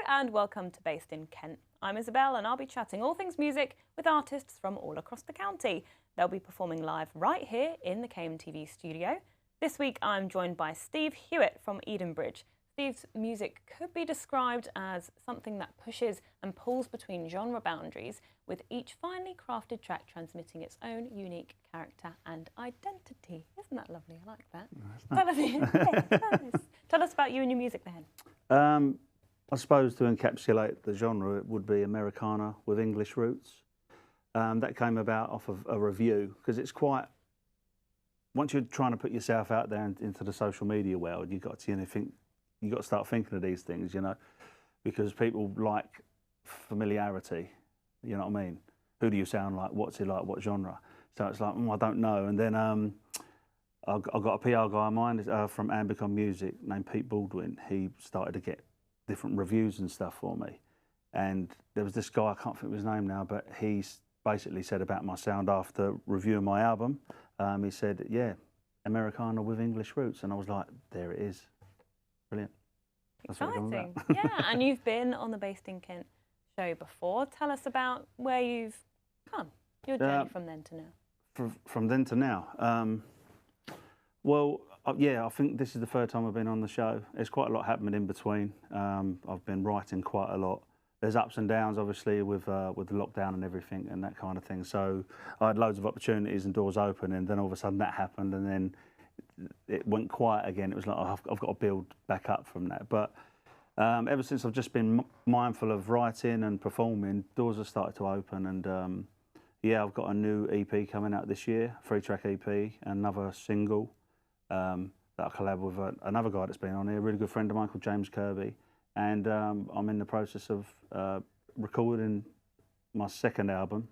and welcome to Based in Kent. I'm Isabel and I'll be chatting all things music with artists from all across the county. They'll be performing live right here in the KMTV studio. This week I'm joined by Steve Hewitt from Edenbridge. Steve's music could be described as something that pushes and pulls between genre boundaries, with each finely crafted track transmitting its own unique character and identity. Isn't that lovely? I like that. Tell us about you and your music then. I suppose to encapsulate the genre, it would be Americana with English roots. That came about off of a review, because it's quite, once you're trying to put yourself out there into the social media world, you've got to start thinking of these things, you know, because people like familiarity, you know what I mean? Who do you sound like? What's he like? What genre? So it's like, I don't know. And then I got a PR guy of mine from Ambicon Music named Pete Baldwin. He started to get different reviews and stuff for me. And there was this guy, I can't think of his name now, but he basically said about my sound after reviewing my album. He said, yeah, Americana with English roots. And I was like, there it is. Brilliant. That's exciting. Yeah, and you've been on the Based in Kent show before. Tell us about where you've come, your journey from then to now. From then to now? Well, yeah, I think this is the third time I've been on the show. There's quite a lot happening in between. I've been writing quite a lot. There's ups and downs, obviously, with the lockdown and everything and that kind of thing. So I had loads of opportunities and doors open, and then all of a sudden that happened, and then it went quiet again. It was like, oh, I've got to build back up from that. But ever since I've just been mindful of writing and performing, doors have started to open. And yeah, I've got a new EP coming out this year, 3-track EP, another single that I collab with another guy that's been on here, a really good friend of mine called James Kirby. And I'm in the process of recording my second album,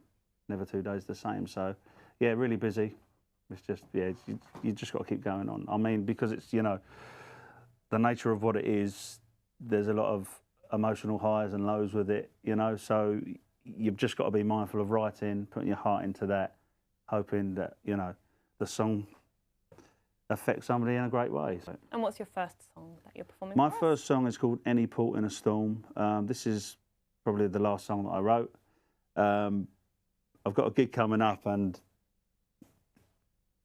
Never 2 Days the Same. So yeah, really busy. It's just, yeah, you just got to keep going on. I mean, because it's, you know, the nature of what it is, there's a lot of emotional highs and lows with it, you know, so you've just got to be mindful of writing, putting your heart into that, hoping that, you know, the song affects somebody in a great way. So. And what's your first song that you're performing? My first song is called Any Port in a Storm. This is probably the last song that I wrote. I've got a gig coming up, and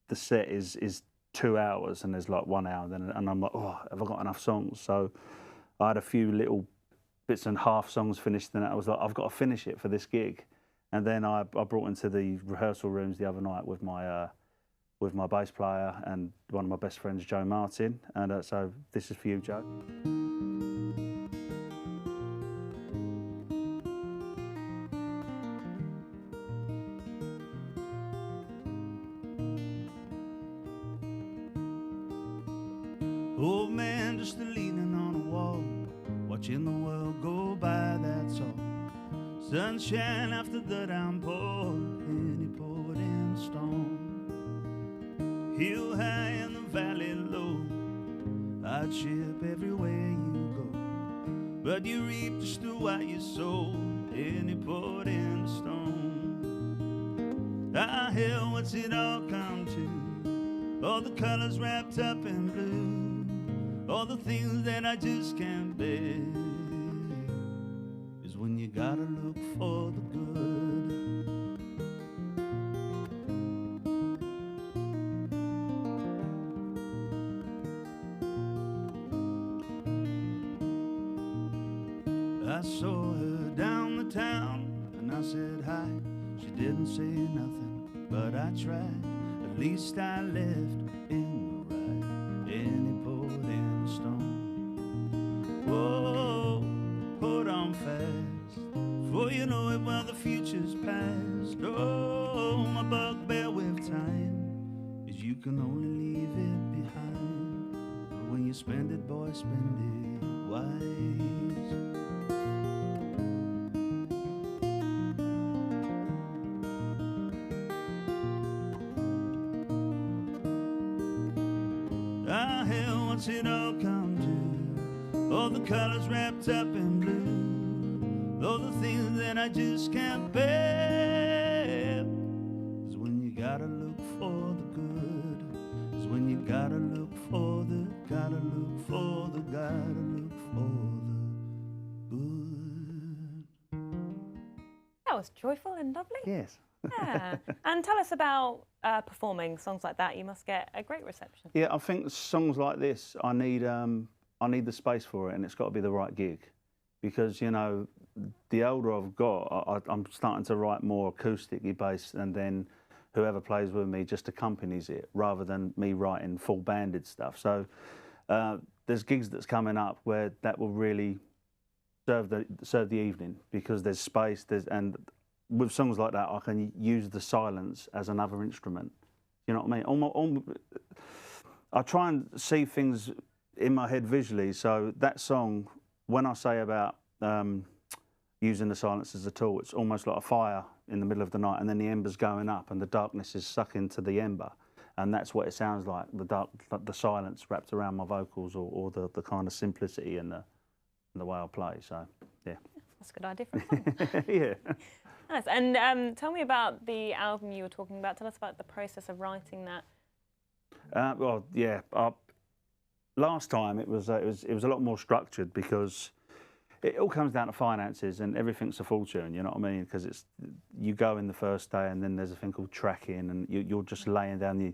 the set is 2 hours, and there's like 1 hour, and I'm like, oh, have I got enough songs? So I had a few little bits and half songs finished, and I was like, I've got to finish it for this gig. And then I brought into the rehearsal rooms the other night with my bass player and one of my best friends, Joe Martin. And so this is for you, Joe. Old man just leaning on a wall, watching the world go by, that's all. Sunshine after the downpour, and he poured in the storm. Hill high and the valley low, hardship everywhere you go. But you reap just what you sow, and he poured in the storm. Ah, hell, what's it all come to? All the colors wrapped up in blue, all the things that I just can't bear, is when you gotta look for the good. I saw her down the town, and I said hi. She didn't say nothing, but I tried. At least I left in the right, and he poured in the storm. Whoa, hold on fast, for you know it while the future's past. Oh, my bugbear with time is you can only leave it behind. But when you spend it, boy, spend it wise. Ah, hell, what's it all come to? All the colors wrapped up in blue, all the things that I just can't bear, is when you gotta look for the good, is when you gotta look for the, gotta look for the, gotta look for the good. was joyful and lovely. Yes. Yeah. And tell us about performing songs like that. You must get a great reception. Yeah, I think songs like this, I need the space for it, and it's got to be the right gig, because you know, the older I've got, I'm starting to write more acoustically based, and then whoever plays with me just accompanies it rather than me writing full banded stuff. So there's gigs that's coming up where that will really serve the evening, because there's space, and with songs like that I can use the silence as another instrument. You know what I mean? I try and see things in my head visually. So that song, when I say about using the silence as a tool, it's almost like a fire in the middle of the night, and then the ember's going up and the darkness is sucking to the ember, and that's what it sounds like, the silence wrapped around my vocals, or the kind of simplicity and the way I play. So yeah, that's a good idea for a song. yeah. Nice. And tell me about the album you were talking about. Tell us about the process of writing that. Well, yeah. Last time it was a lot more structured, because it all comes down to finances, and everything's a fortune. You know what I mean? Because you go in the first day, and then there's a thing called tracking, and you're just laying down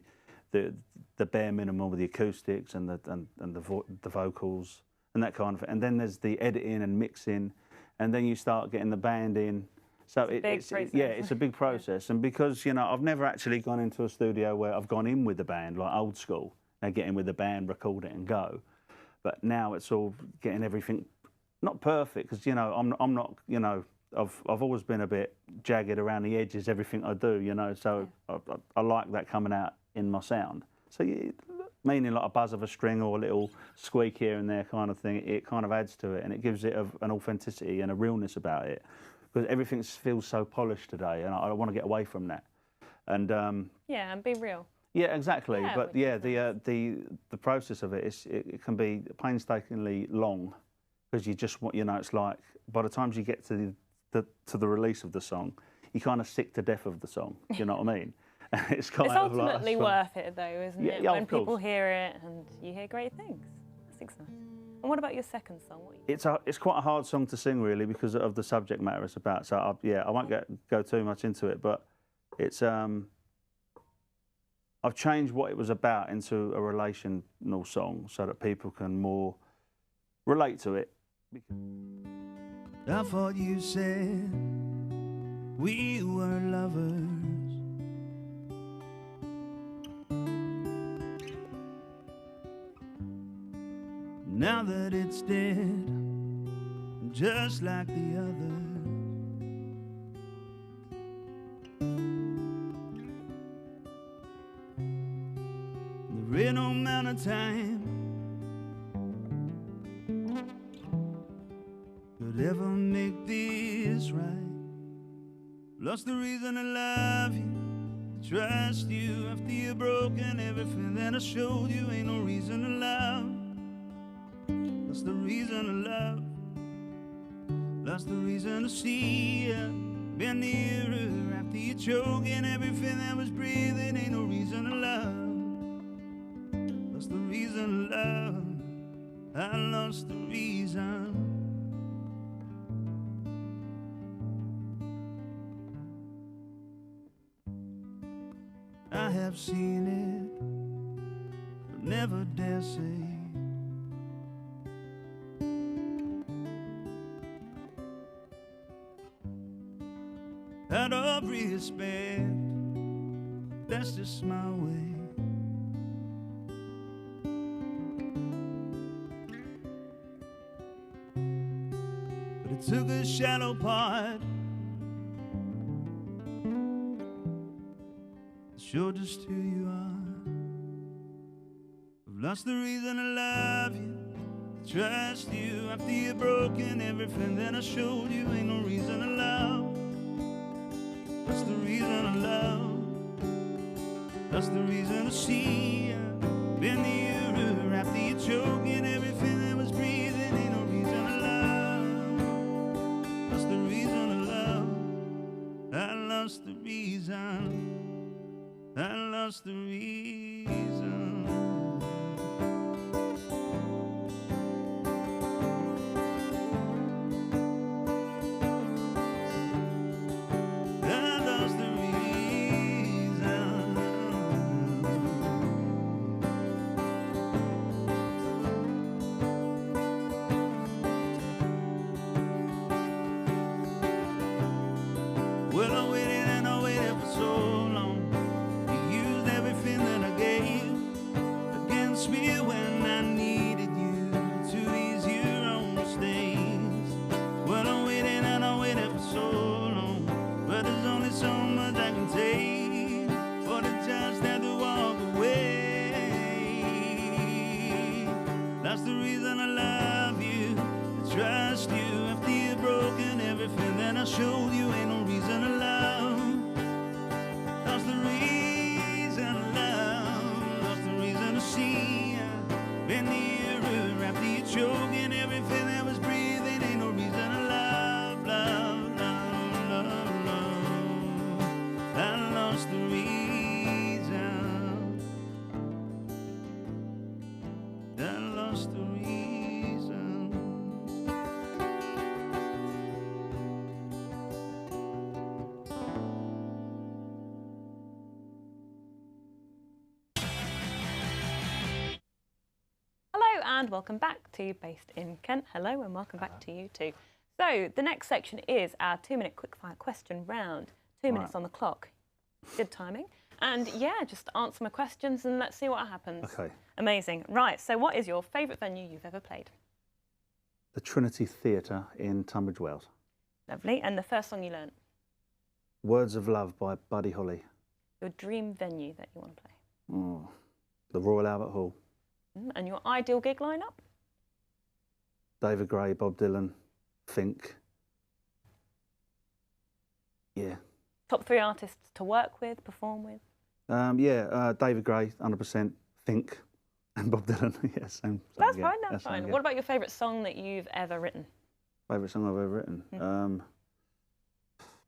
the bare minimum with the acoustics and the vocals and that kind of thing. And then there's the editing and mixing, and then you start getting the band in. So it's a big process. And because, you know, I've never actually gone into a studio where I've gone in with the band, like old school. They get in with the band, record it and go. But now it's all getting everything, not perfect, because, you know, I'm not, you know, I've always been a bit jagged around the edges, everything I do, you know, so I like that coming out in my sound. So meaning like a buzz of a string or a little squeak here and there kind of thing, it kind of adds to it, and it gives it an authenticity and a realness about it, because everything feels so polished today, and I want to get away from that. And yeah, and be real. Yeah, exactly. Yeah, but yeah, the process of it it can be painstakingly long, because you just want, you know, it's like by the time you get to the release of the song, you're kind of sick to death of the song. Do you know what I mean? It's ultimately worth it, though, isn't it? Yeah, when people hear it and you hear great things. That's exciting. And what about your second song? It's quite a hard song to sing, really, because of the subject matter it's about. So I won't go too much into it, but it's I've changed what it was about into a relational song, so that people can more relate to it. I thought you said we were lovers. Now that it's dead, just like the others, there ain't no amount of time could ever make this right. Lost the reason to love you, to trust you, after you've broken everything that I showed you. Ain't no reason to love. Lost the reason to love, lost the reason to see you, been nearer after you choking everything that was breathing. Ain't no reason to love, lost the reason to love, I lost the reason. I have seen it, but never dare say. Out of respect, that's just my way. But it took a shallow part to show just who you are. I've lost the reason to love you, to trust you, after you've broken everything that I showed you. Ain't no reason to love. That's the reason I love. That's the reason to see you, been nearer after you choking everything that was breathing. Ain't no reason to love. That's the reason I love. I lost the reason. I lost the reason. trust you after you've broken everything that I showed you. Ain't no reason to love. Lost the reason to love. Lost the reason to see. Been nearer after you choking everything that was breathing. Ain't no reason to love, love, love, love, love. I lost the reason. I lost the reason. And welcome back to Based in Kent. Hello and welcome back to you too. So the next section is our 2-minute quickfire question round. 2 minutes on the clock. Good timing. And yeah, just answer my questions and let's see what happens. Okay. Amazing. Right, so what is your favourite venue you've ever played? The Trinity Theatre in Tunbridge Wells. Lovely. And the first song you learnt? Words of Love by Buddy Holly. Your dream venue that you want to play? Oh, the Royal Albert Hall. And your ideal gig lineup? David Gray, Bob Dylan, Fink. Yeah. Top 3 artists to work with, perform with? David Gray, 100%, Fink, and Bob Dylan. Yeah, same. That's fine, that's fine. What about your favourite song that you've ever written? Favourite song I've ever written?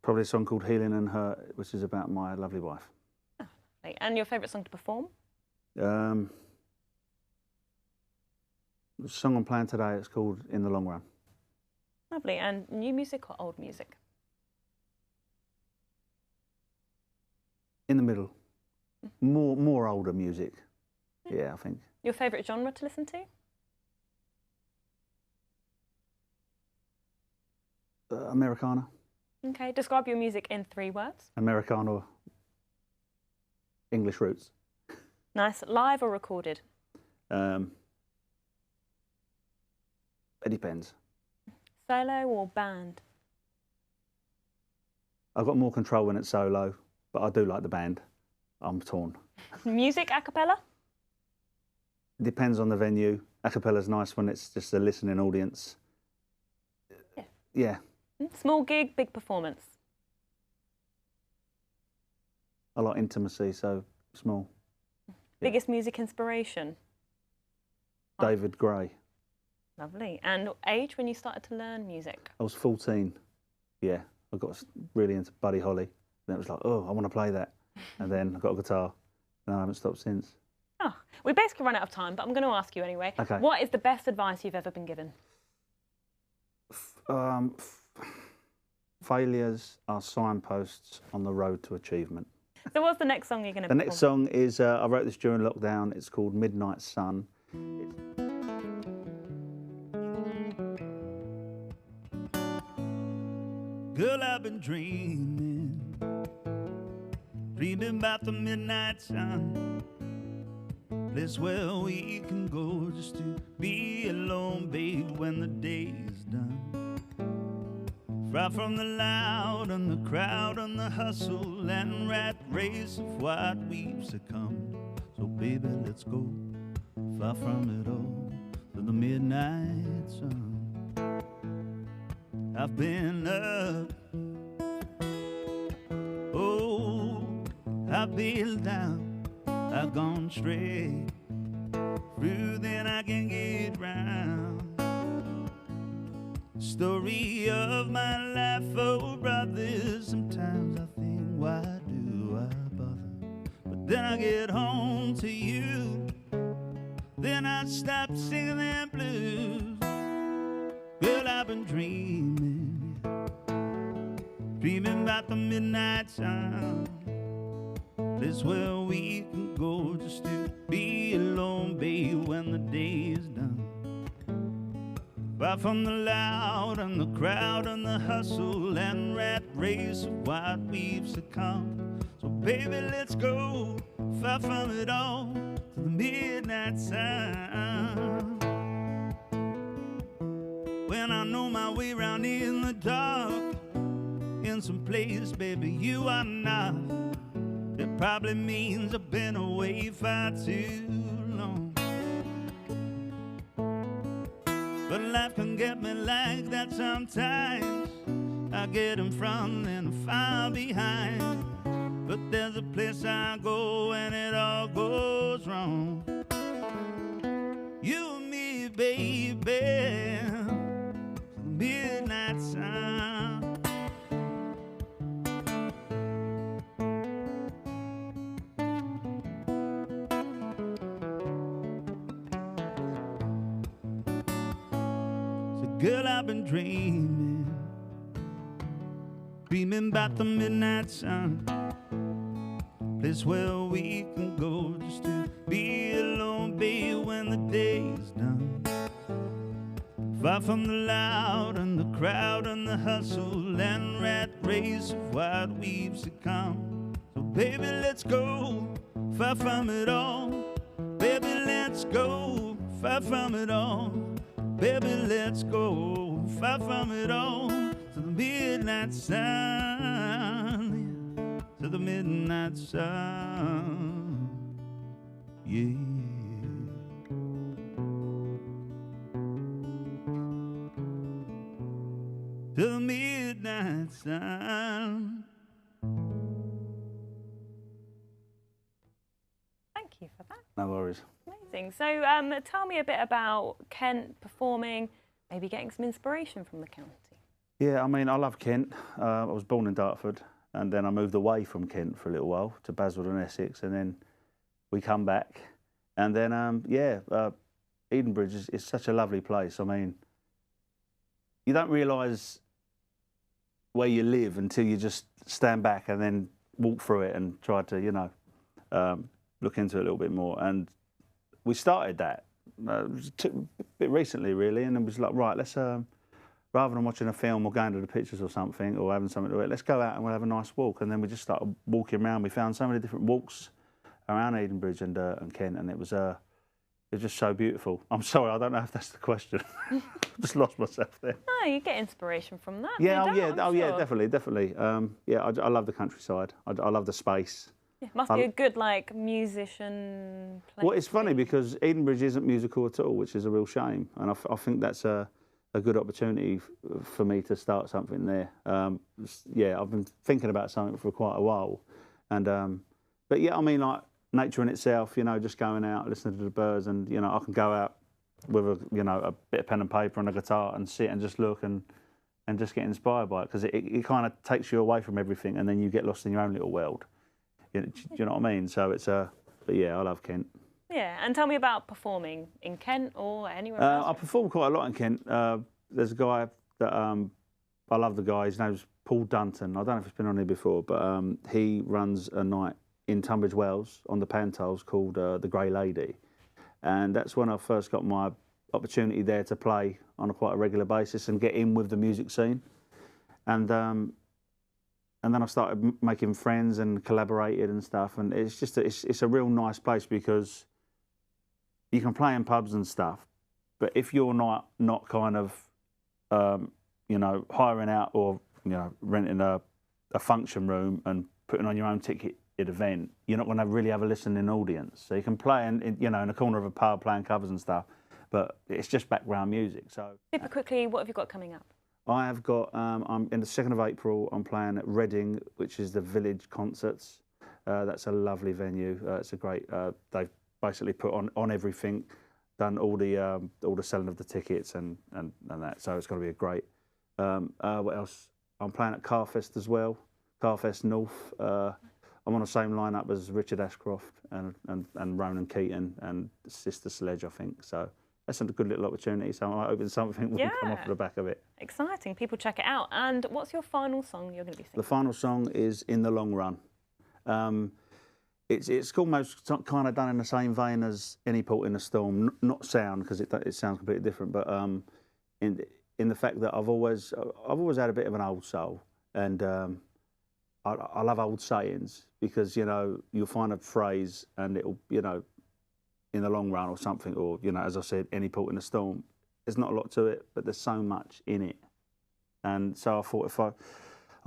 Probably a song called Healing and Hurt, which is about my lovely wife. Oh, lovely. And your favourite song to perform? The song I'm playing today, it's called In the Long Run. Lovely. And new music or old music? In the middle. More older music. Yeah, I think. Your favourite genre to listen to? Americana. Okay. Describe your music in 3 words. Americana. English roots. Nice. Live or recorded? It depends. Solo or band? I've got more control when it's solo, but I do like the band. I'm torn. Music a cappella? Depends on the venue. A cappella's nice when it's just a listening audience. Yeah. Small gig, big performance? I like intimacy, so small. Biggest music inspiration? David Gray. Lovely. And age when you started to learn music? I was 14. Yeah, I got really into Buddy Holly. And it was like, oh, I want to play that. And then I got a guitar, and I haven't stopped since. Oh, we basically run out of time, but I'm going to ask you anyway. Okay. What is the best advice you've ever been given? Failures are signposts on the road to achievement. So what's the next song you're going to The next song is, I wrote this during lockdown. It's called Midnight Sun. Girl, I've been dreaming about the midnight sun, place where we can go just to be alone, babe, when the day is done. Far from the loud and the crowd and the hustle and rat race of what we've succumbed. So baby, let's go far from it all to the midnight sun. I've been up, oh, I've been down, I've gone straight through, then I can get round. Story of my life, oh brother, sometimes I think, why do I bother? But then I get home to you, then I stop singing them blues. Girl, I've been dreaming about the midnight sun, place where we can go just to be alone, babe, when the day is done. Far from the loud and the crowd and the hustle and rat race of what we've succumbed. So baby, let's go far from it all to the midnight sun. When I know my way round in the dark, in some place, baby, you are not. It probably means I've been away far too long. But life can get me like that sometimes. I get in front and I fall behind. But there's a place I go when it all goes wrong. You and me, baby, midnight sun. So girl, I've been dreaming about the midnight sun, place where we can go just to be alone, babe, when the day is done. Far from the loud and the crowd and the hustle and rat race of what we've succumbed. So baby, let's go far from it all. Baby, let's go far from it all. Baby, let's go far from it all. To the midnight sun, to the midnight sun, yeah. To the midnight sun. Thank you for that. No worries. Amazing. So tell me a bit about Kent performing, maybe getting some inspiration from the county. Yeah, I mean, I love Kent. I was born in Dartford, and then I moved away from Kent for a little while to Basildon, Essex, and then we come back. And then, Edenbridge is such a lovely place. I mean, you don't realise where you live until you just stand back and then walk through it and try to, you know, look into it a little bit more. And we started that a bit recently, really, and it was like, right, let's, rather than watching a film or going to the pictures or something or having something to eat, let's go out and we'll have a nice walk. And then we just started walking around. We found so many different walks around Edenbridge and Kent, and it was just so beautiful. I'm sorry, I don't know if that's the question. Just lost myself there. No, you get inspiration from that. Yeah, no yeah, doubt, yeah, sure. definitely. I love the countryside. I love the space. Yeah, must be a good musician place. Well, it's funny because Edenbridge isn't musical at all, which is a real shame, and I think that's a good opportunity for me to start something there. Yeah, I've been thinking about something for quite a while, and but yeah, I mean, like nature in itself, you know, just going out, listening to the birds, and you know, I can go out with a bit of pen and paper and a guitar and sit and just look and just get inspired by it, because it kind of takes you away from everything, and then you get lost in your own little world. Do you know what I mean? So it's but yeah, I love Kent. Yeah, and tell me about performing in Kent or anywhere else. I perform quite a lot in Kent. There's a guy that I love the guy. His name's Paul Dunton. I don't know if he's been on here before, but he runs a night in Tunbridge Wells on the Pantiles called the Grey Lady, and that's when I first got my opportunity there to play on quite a regular basis and get in with the music scene, and then I started making friends and collaborated and stuff, and it's just it's a real nice place because you can play in pubs and stuff, but if you're not kind of hiring out or renting a function room and putting on your own ticketed event, you're not going to really have a listening audience. So you can play in a corner of a pub playing covers and stuff, but it's just background music. So super quickly, what have you got coming up? I have got, I'm in the 2nd of April, I'm playing at Reading, which is the Village Concerts. That's a lovely venue. It's a great, they've basically put on everything, done all the selling of the tickets and that, so it's going to be a great. What else? I'm playing at Carfest as well, Carfest North. I'm on the same lineup as Richard Ashcroft and Ronan Keaton and Sister Sledge, I think, so. That's a good little opportunity, so I'm hoping something will come off the back of it. Exciting. People check it out. And what's your final song you're going to be singing? The final song is In the Long Run. It's almost kind of done in the same vein as Any Port in a Storm, not sound, because it sounds completely different, but in the fact that I've always had a bit of an old soul, and I love old sayings, because you'll find a phrase and it'll in the long run or something, or as I said, any port in a storm. There's not a lot to it, but there's so much in it. And so I thought, if I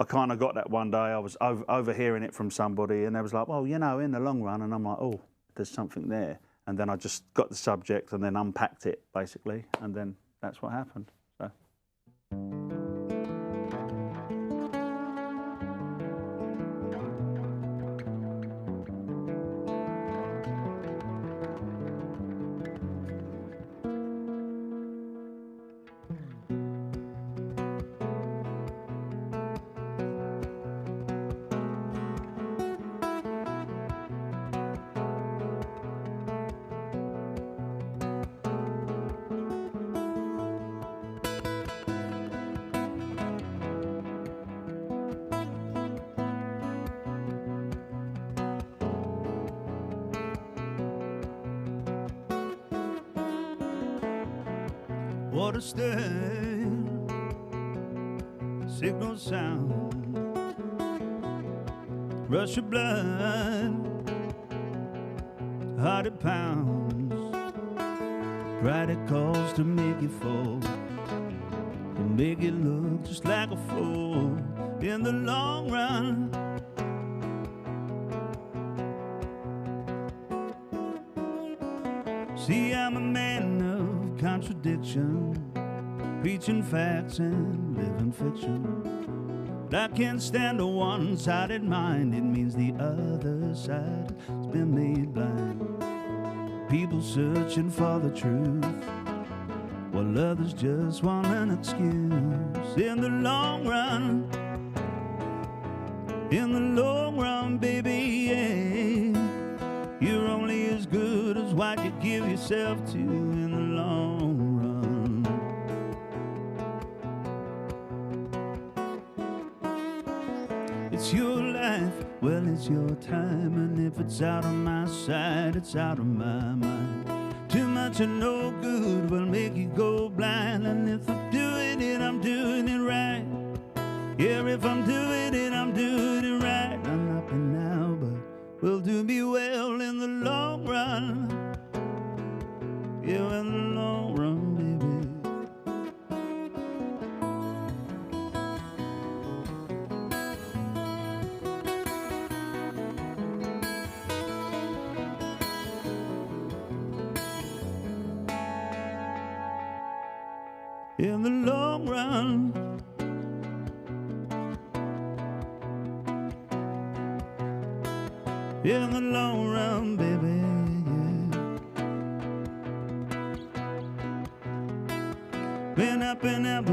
kind of got that one day, I was overhearing it from somebody, and they was like, well, in the long run, and I'm like, oh, there's something there. And then I just got the subject and then unpacked it basically, and then that's what happened. Water stain, signal sound, rush of blood, heart it pounds, pride it calls to make you fall, to make it look just like a fool in the long run. See, I'm a man of contradiction, preaching facts and living fiction. But I can't stand a one-sided mind. It means the other side has been made blind. People searching for the truth, while others just want an excuse. In the long run, baby, yeah, you're only as good as what you give yourself to in the long run. It's your life, well, it's your time, and if it's out of my sight, it's out of my mind. Too much and no good will make you go blind, and if I'm doing it, I'm doing it right. Yeah, if I'm doing it, I'm doing it right. I'm not now, but will do me well in the long run. Yeah, in the long run, baby. In the long run. In the long run, baby, yeah. Been up and up